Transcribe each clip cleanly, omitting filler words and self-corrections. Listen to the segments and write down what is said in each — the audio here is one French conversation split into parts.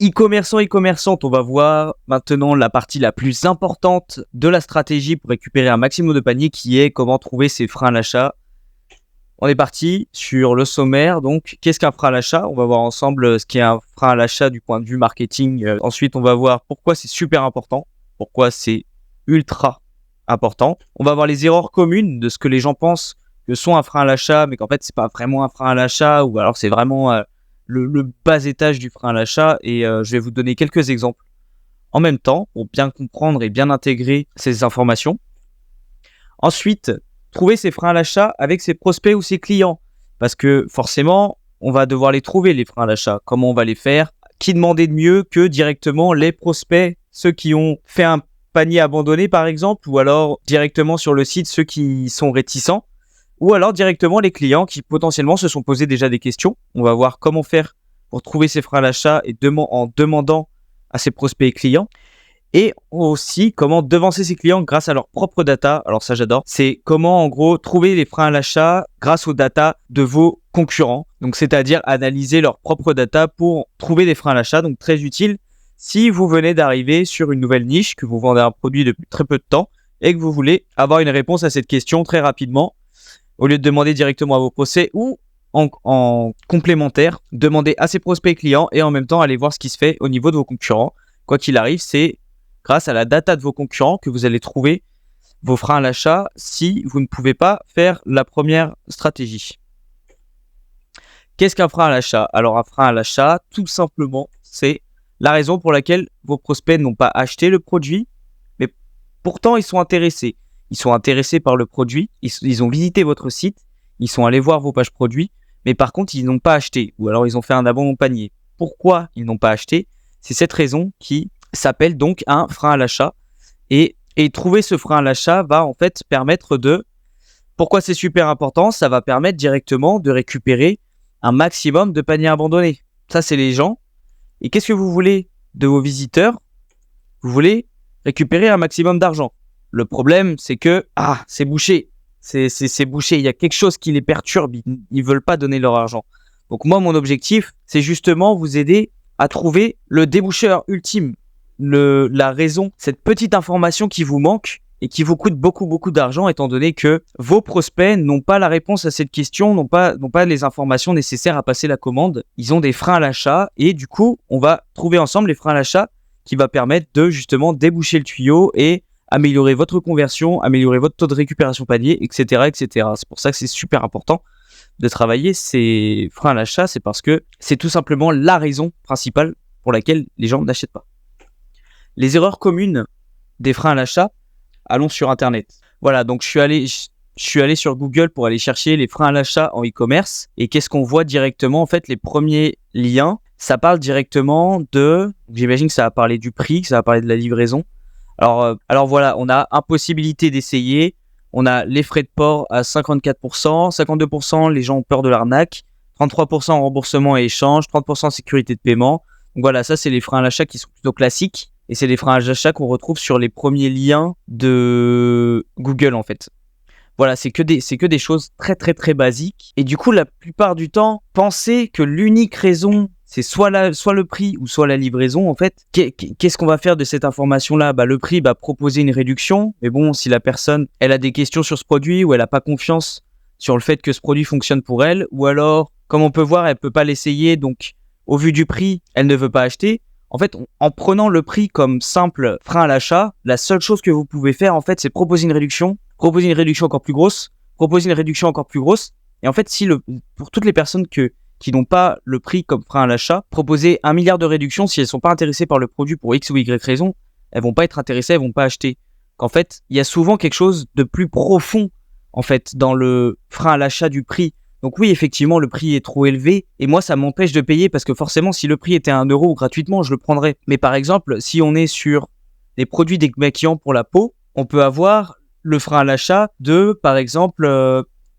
E-commerçante, on va voir maintenant la partie la plus importante de la stratégie pour récupérer un maximum de paniers qui est comment trouver ses freins à l'achat. On est parti sur le sommaire. Donc, qu'est-ce qu'un frein à l'achat ? On va voir ensemble ce qu'est un frein à l'achat du point de vue marketing. Ensuite, on va voir pourquoi c'est super important, pourquoi c'est ultra important. On va voir les erreurs communes de ce que les gens pensent que sont un frein à l'achat, mais qu'en fait, c'est pas vraiment un frein à l'achat, ou alors c'est vraiment le bas étage du frein à l'achat. Et je vais vous donner quelques exemples en même temps pour bien comprendre et bien intégrer ces informations. Ensuite, trouver ses freins à l'achat avec ses prospects ou ses clients. Parce que forcément, on va devoir les trouver, les freins à l'achat. Comment on va les faire ? Qui demander de mieux que directement les prospects, ceux qui ont fait un panier abandonné par exemple, ou alors directement sur le site, ceux qui sont réticents, ou alors directement les clients qui potentiellement se sont posés déjà des questions. On va voir comment faire pour trouver ses freins à l'achat et en demandant à ses prospects et clients. Et aussi comment devancer ses clients grâce à leur propre data. Alors ça j'adore. C'est comment en gros trouver les freins à l'achat grâce aux data de vos concurrents. Donc c'est-à-dire analyser leur propre data pour trouver des freins à l'achat. Donc très utile si vous venez d'arriver sur une nouvelle niche, que vous vendez un produit depuis très peu de temps et que vous voulez avoir une réponse à cette question très rapidement. Au lieu de demander directement à vos prospects ou en complémentaire, demander à ses prospects et clients et en même temps aller voir ce qui se fait au niveau de vos concurrents. Quoi qu'il arrive, c'est grâce à la data de vos concurrents que vous allez trouver vos freins à l'achat si vous ne pouvez pas faire la première stratégie. Qu'est-ce qu'un frein à l'achat ? Alors un frein à l'achat, tout simplement, c'est la raison pour laquelle vos prospects n'ont pas acheté le produit, mais pourtant ils sont intéressés. Ils sont intéressés par le produit, ils ont visité votre site, ils sont allés voir vos pages produits, mais par contre ils n'ont pas acheté, ou alors ils ont fait un abandon de panier. Pourquoi ils n'ont pas acheté ? C'est cette raison qui s'appelle donc un frein à l'achat. Et trouver ce frein à l'achat va en fait permettre de... Pourquoi c'est super important ? Ça va permettre directement de récupérer un maximum de paniers abandonnés. Ça, c'est les gens. Et qu'est-ce que vous voulez de vos visiteurs ? Vous voulez récupérer un maximum d'argent. Le problème, c'est que c'est bouché. C'est bouché. Il y a quelque chose qui les perturbe. Ils ne veulent pas donner leur argent. Donc moi, mon objectif, c'est justement vous aider à trouver le déboucheur ultime. La raison, cette petite information qui vous manque et qui vous coûte beaucoup d'argent étant donné que vos prospects n'ont pas la réponse à cette question, n'ont pas les informations nécessaires à passer la commande. Ils ont des freins à l'achat et du coup, on va trouver ensemble les freins à l'achat qui va permettre de justement déboucher le tuyau et améliorer votre conversion, améliorer votre taux de récupération panier, etc., etc. C'est pour ça que c'est super important de travailler ces freins à l'achat, c'est parce que c'est tout simplement la raison principale pour laquelle les gens n'achètent pas. Les erreurs communes des freins à l'achat, allons sur Internet. Voilà, donc je suis allé sur Google pour aller chercher les freins à l'achat en e-commerce. Et qu'est-ce qu'on voit directement ? En fait, les premiers liens, ça parle directement de... J'imagine que ça va parler du prix, que ça va parler de la livraison. Alors voilà, on a impossibilité d'essayer. On a les frais de port à 54%, 52%, les gens ont peur de l'arnaque, 33% remboursement et échange, 30% sécurité de paiement. Donc voilà, ça c'est les freins à l'achat qui sont plutôt classiques. Et c'est les freins à l'achat qu'on retrouve sur les premiers liens de Google en fait. Voilà, c'est que des choses très basiques. Et du coup, la plupart du temps, pensez que l'unique raison, c'est soit le prix ou soit la livraison en fait. Qu'est-ce qu'on va faire de cette information-là ? Le prix va proposer une réduction. Mais bon, si la personne, elle a des questions sur ce produit ou elle n'a pas confiance sur le fait que ce produit fonctionne pour elle, ou alors, comme on peut voir, elle ne peut pas l'essayer, donc au vu du prix, elle ne veut pas acheter. En fait, en prenant le prix comme simple frein à l'achat, la seule chose que vous pouvez faire, en fait, c'est proposer une réduction encore plus grosse, proposer une réduction encore plus grosse. Et en fait, pour toutes les personnes qui n'ont pas le prix comme frein à l'achat, proposer 1 milliard de réductions, si elles sont pas intéressées par le produit pour X ou Y raison, elles vont pas être intéressées, elles vont pas acheter. Qu'en fait, il y a souvent quelque chose de plus profond, en fait, dans le frein à l'achat du prix. Donc oui, effectivement, le prix est trop élevé et moi, ça m'empêche de payer parce que forcément, si le prix était à 1 euro gratuitement, je le prendrais. Mais par exemple, si on est sur les produits démaquillants pour la peau, on peut avoir le frein à l'achat de, par exemple,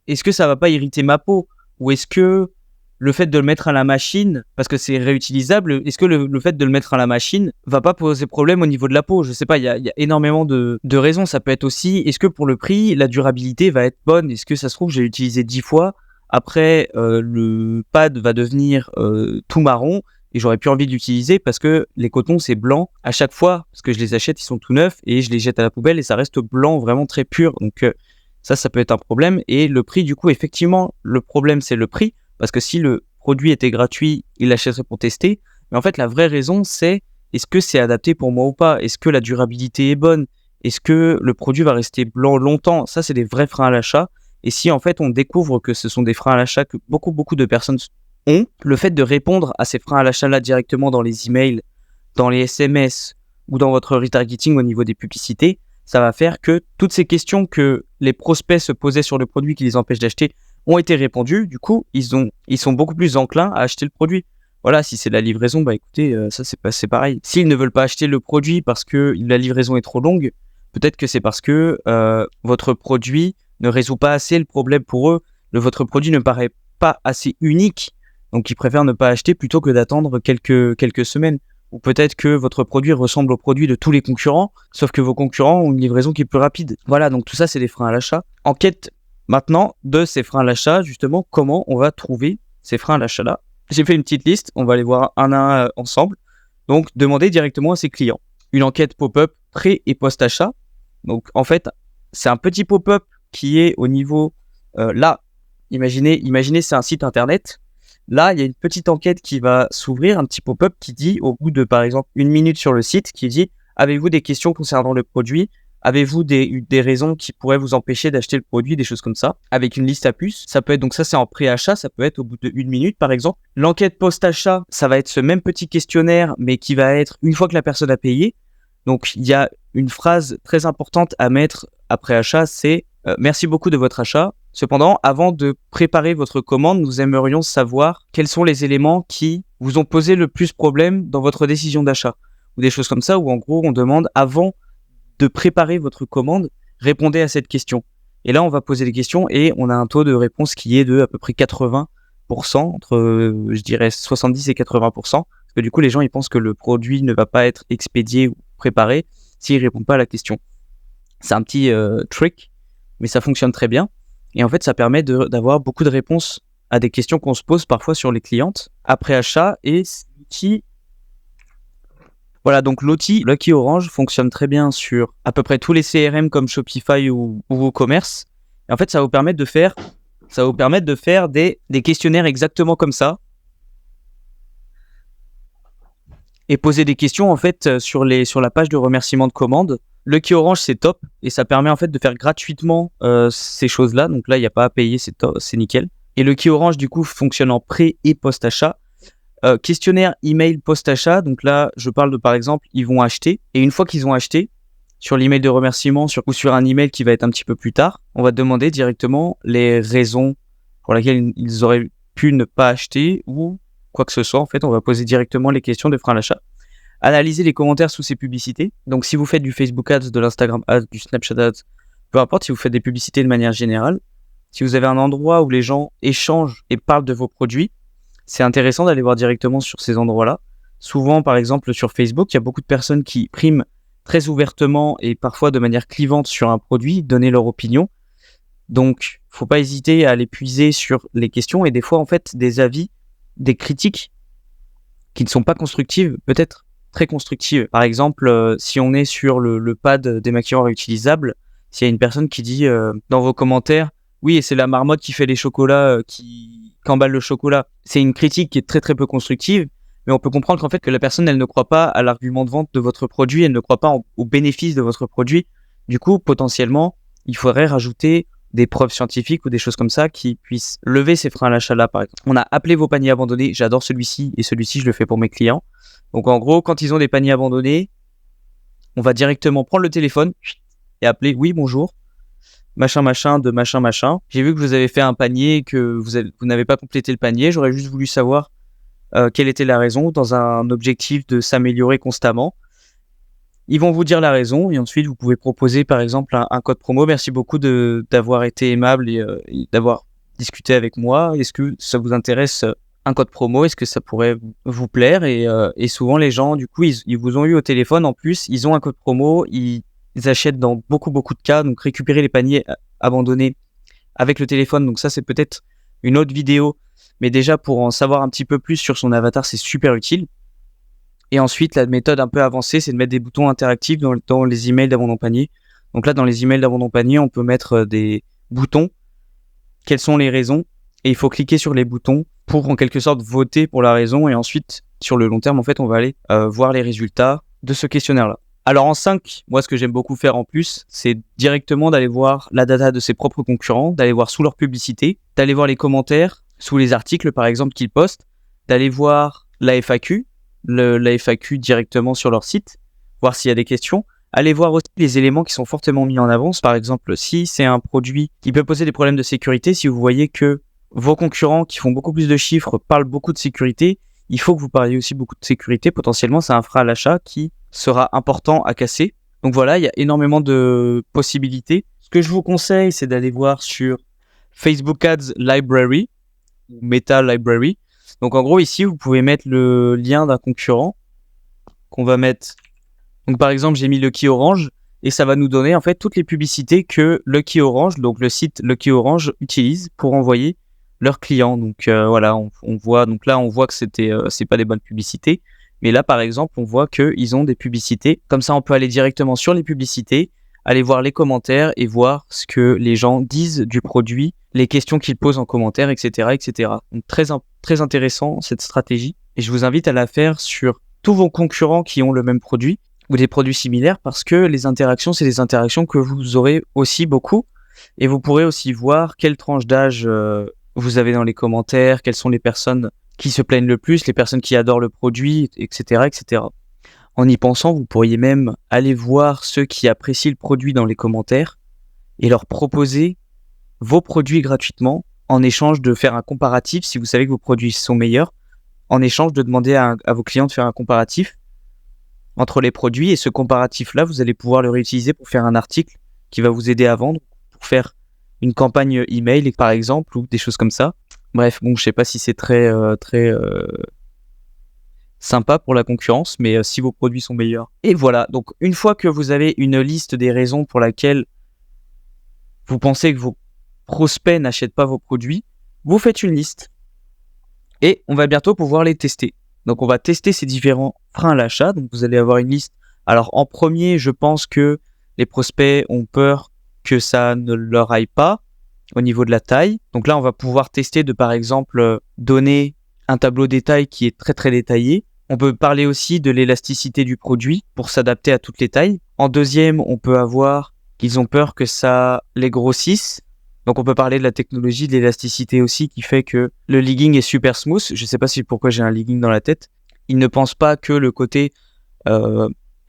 est-ce que ça va pas irriter ma peau ? Ou est-ce que le fait de le mettre à la machine, parce que c'est réutilisable, est-ce que le fait de le mettre à la machine va pas poser problème au niveau de la peau ? Je sais pas, il y a énormément de raisons. Ça peut être aussi, est-ce que pour le prix, la durabilité va être bonne ? Est-ce que ça se trouve, j'ai utilisé 10 fois ? Après, le pad va devenir tout marron et j'aurais plus envie de l'utiliser parce que les cotons, c'est blanc à chaque fois, parce que je les achète, ils sont tout neufs et je les jette à la poubelle et ça reste blanc vraiment très pur. Donc ça peut être un problème. Et le prix, du coup, effectivement, le problème, c'est le prix, parce que si le produit était gratuit, il l'achèterait pour tester. Mais en fait, la vraie raison, c'est est-ce que c'est adapté pour moi ou pas? Est-ce que la durabilité est bonne? Est-ce que le produit va rester blanc longtemps? Ça, c'est des vrais freins à l'achat. Et si en fait on découvre que ce sont des freins à l'achat que beaucoup de personnes ont, le fait de répondre à ces freins à l'achat là directement dans les emails, dans les SMS ou dans votre retargeting au niveau des publicités, ça va faire que toutes ces questions que les prospects se posaient sur le produit qui les empêche d'acheter ont été répondues. Du coup, ils sont beaucoup plus enclins à acheter le produit. Voilà, si c'est la livraison, bah écoutez, ça c'est pareil. S'ils ne veulent pas acheter le produit parce que la livraison est trop longue, peut-être que c'est parce que votre produit ne résout pas assez le problème pour eux. Votre produit ne paraît pas assez unique, donc ils préfèrent ne pas acheter plutôt que d'attendre quelques semaines. Ou peut-être que votre produit ressemble au produit de tous les concurrents, sauf que vos concurrents ont une livraison qui est plus rapide. Voilà, donc tout ça, c'est des freins à l'achat. Enquête maintenant de ces freins à l'achat, justement, comment on va trouver ces freins à l'achat-là. J'ai fait une petite liste, on va les voir un à un ensemble. Donc, demandez directement à ses clients. Une enquête pop-up pré- et post-achat. Donc, en fait, c'est un petit pop-up qui est au niveau... là, imaginez c'est un site internet. Là, il y a une petite enquête qui va s'ouvrir, un petit pop-up qui dit, au bout de, par exemple, 1 minute sur le site, qui dit « Avez-vous des questions concernant le produit ? Avez-vous des raisons qui pourraient vous empêcher d'acheter le produit ?» Des choses comme ça, avec une liste à puces. Ça peut être, donc ça c'est en pré-achat, ça peut être au bout de 1 minute, par exemple. L'enquête post-achat, ça va être ce même petit questionnaire, mais qui va être une fois que la personne a payé. Donc, il y a une phrase très importante à mettre après achat, c'est merci beaucoup de votre achat. Cependant, avant de préparer votre commande, nous aimerions savoir quels sont les éléments qui vous ont posé le plus problème dans votre décision d'achat. Ou des choses comme ça, où en gros, on demande avant de préparer votre commande, répondez à cette question. Et là, on va poser des questions et on a un taux de réponse qui est de à peu près 80%, entre, je dirais, 70 et 80%. Parce que du coup, les gens, ils pensent que le produit ne va pas être expédié ou préparé s'ils ne répondent pas à la question. C'est un petit trick, mais ça fonctionne très bien. Et en fait, ça permet d'avoir beaucoup de réponses à des questions qu'on se pose parfois sur les clientes après achat. Et l'outil, voilà, donc l'outil Lucky Orange fonctionne très bien sur à peu près tous les CRM comme Shopify ou WooCommerce. Et en fait, ça va vous permettre de faire des questionnaires exactement comme ça et poser des questions en fait sur la page de remerciement de commande. Lucky Orange, c'est top et ça permet en fait de faire gratuitement ces choses-là. Donc là, il n'y a pas à payer, c'est nickel. Et Lucky Orange, du coup, fonctionne en pré- et post-achat. Questionnaire email post-achat. Donc là, je parle de, par exemple, ils vont acheter. Et une fois qu'ils ont acheté, sur l'email de remerciement ou sur un email qui va être un petit peu plus tard, on va demander directement les raisons pour lesquelles ils auraient pu ne pas acheter ou quoi que ce soit. En fait, on va poser directement les questions de frein à l'achat. Analyser les commentaires sous ces publicités. Donc, si vous faites du Facebook Ads, de l'Instagram Ads, du Snapchat Ads, peu importe, si vous faites des publicités de manière générale, si vous avez un endroit où les gens échangent et parlent de vos produits, c'est intéressant d'aller voir directement sur ces endroits-là. Souvent, par exemple, sur Facebook, il y a beaucoup de personnes qui priment très ouvertement et parfois de manière clivante sur un produit, donner leur opinion. Donc, faut pas hésiter à aller puiser sur les questions et des fois, en fait, des avis, des critiques qui ne sont pas constructives, peut-être très constructives. Par exemple, si on est sur le pad démaquillant réutilisable, s'il y a une personne qui dit dans vos commentaires « Oui, et c'est la marmotte qui fait les chocolats, qui emballe le chocolat », c'est une critique qui est très très peu constructive, mais on peut comprendre qu'en fait que la personne, elle ne croit pas à l'argument de vente de votre produit, elle ne croit pas au bénéfice de votre produit. Du coup, potentiellement, il faudrait rajouter des preuves scientifiques ou des choses comme ça qui puissent lever ces freins à l'achat-là, par exemple. On a appelé vos paniers abandonnés, j'adore celui-ci, et celui-ci, je le fais pour mes clients. Donc en gros, quand ils ont des paniers abandonnés, on va directement prendre le téléphone et appeler « Oui, bonjour, machin, de machin. J'ai vu que vous avez fait un panier et que vous n'avez pas complété le panier. J'aurais juste voulu savoir quelle était la raison dans un objectif de s'améliorer constamment. » Ils vont vous dire la raison et ensuite vous pouvez proposer par exemple un code promo. Merci beaucoup d'avoir été aimable et d'avoir discuté avec moi. Est-ce que ça vous intéresse un code promo? Est-ce que ça pourrait vous plaire? Et souvent les gens, du coup, ils vous ont eu au téléphone. En plus, ils ont un code promo. Ils achètent dans beaucoup de cas. Donc récupérer les paniers abandonnés avec le téléphone. Donc ça, c'est peut-être une autre vidéo Mais déjà, pour en savoir un petit peu plus sur son avatar, c'est super utile. Et ensuite, la méthode un peu avancée, c'est de mettre des boutons interactifs dans les emails d'abandon panier. Donc là, dans les emails d'abandon panier, on peut mettre des boutons. Quelles sont les raisons? Et il faut cliquer sur les boutons pour en quelque sorte voter pour la raison. Et ensuite, sur le long terme, en fait, on va aller voir les résultats de ce questionnaire-là. Alors en 5, moi, ce que j'aime beaucoup faire en plus, c'est directement d'aller voir la data de ses propres concurrents, d'aller voir sous leur publicité, d'aller voir les commentaires sous les articles, par exemple, qu'ils postent, d'aller voir la FAQ, la FAQ directement sur leur site, voir s'il y a des questions. Allez voir aussi les éléments qui sont fortement mis en avance. Par exemple, si c'est un produit qui peut poser des problèmes de sécurité, si vous voyez que vos concurrents qui font beaucoup plus de chiffres parlent beaucoup de sécurité, il faut que vous parliez aussi beaucoup de sécurité. Potentiellement, c'est un frein à l'achat qui sera important à casser. Donc voilà, il y a énormément de possibilités. Ce que je vous conseille, c'est d'aller voir sur Facebook Ads Library, ou Meta Library. Donc en gros, ici, vous pouvez mettre le lien d'un concurrent qu'on va mettre. Donc par exemple, j'ai mis Lucky Orange et ça va nous donner en fait toutes les publicités que Lucky Orange, donc le site Lucky Orange, utilise pour envoyer leurs clients. Donc voilà, on voit. Donc là, on voit que c'est pas des bonnes publicités. Mais là, par exemple, on voit qu'ils ont des publicités. Comme ça, on peut aller directement sur les publicités, aller voir les commentaires et voir ce que les gens disent du produit, les questions qu'ils posent en commentaire, etc., etc. Donc très intéressant cette stratégie. Et je vous invite à la faire sur tous vos concurrents qui ont le même produit ou des produits similaires, parce que les interactions, c'est des interactions que vous aurez aussi beaucoup. Et vous pourrez aussi voir quelle tranche d'âge vous avez dans les commentaires, quelles sont les personnes qui se plaignent le plus, les personnes qui adorent le produit, etc., etc. En y pensant, vous pourriez même aller voir ceux qui apprécient le produit dans les commentaires et leur proposer vos produits gratuitement en échange de faire un comparatif. Si vous savez que vos produits sont meilleurs, en échange de demander à vos clients de faire un comparatif entre les produits, et ce comparatif-là, vous allez pouvoir le réutiliser pour faire un article qui va vous aider à vendre, pour faire une campagne email, par exemple, ou des choses comme ça. Bref, bon, je sais pas si c'est très sympa pour la concurrence, mais si vos produits sont meilleurs. Et voilà, donc une fois que vous avez une liste des raisons pour laquelle vous pensez que vos prospects n'achètent pas vos produits, vous faites une liste et on va bientôt pouvoir les tester. Donc on va tester ces différents freins à l'achat. Donc vous allez avoir une liste. Alors en premier, je pense que les prospects ont peur que ça ne leur aille pas au niveau de la taille. Donc là, on va pouvoir tester de, par exemple, donner un tableau détail qui est très très détaillé. On peut parler aussi de l'élasticité du produit pour s'adapter à toutes les tailles. En deuxième, on peut avoir qu'ils ont peur que ça les grossisse. Donc on peut parler de la technologie, de l'élasticité aussi, qui fait que le legging est super smooth. Je sais pas si pourquoi j'ai un legging dans la tête. Ils ne pensent pas que le côté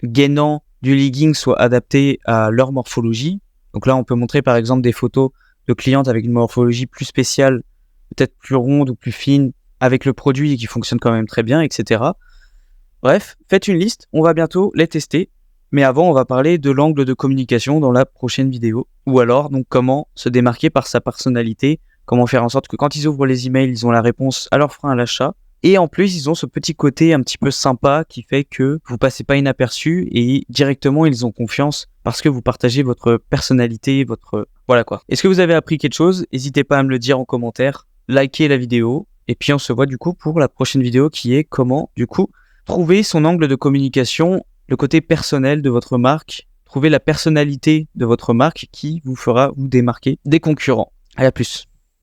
gainant du legging soit adapté à leur morphologie. Donc là, on peut montrer par exemple des photos de clientes avec une morphologie plus spéciale, peut-être plus ronde ou plus fine, avec le produit qui fonctionne quand même très bien, etc. Bref, faites une liste, on va bientôt les tester. Mais avant, on va parler de l'angle de communication dans la prochaine vidéo. Ou alors, donc, comment se démarquer par sa personnalité, comment faire en sorte que quand ils ouvrent les emails, ils ont la réponse à leur frein à l'achat. Et en plus, ils ont ce petit côté un petit peu sympa qui fait que vous passez pas inaperçu et directement, ils ont confiance parce que vous partagez votre personnalité, voilà quoi. Est-ce que vous avez appris quelque chose? N'hésitez pas à me le dire en commentaire, likez la vidéo et puis on se voit du coup pour la prochaine vidéo qui est comment du coup trouver son angle de communication, le côté personnel de votre marque, trouver la personnalité de votre marque qui vous fera vous démarquer des concurrents. À plus.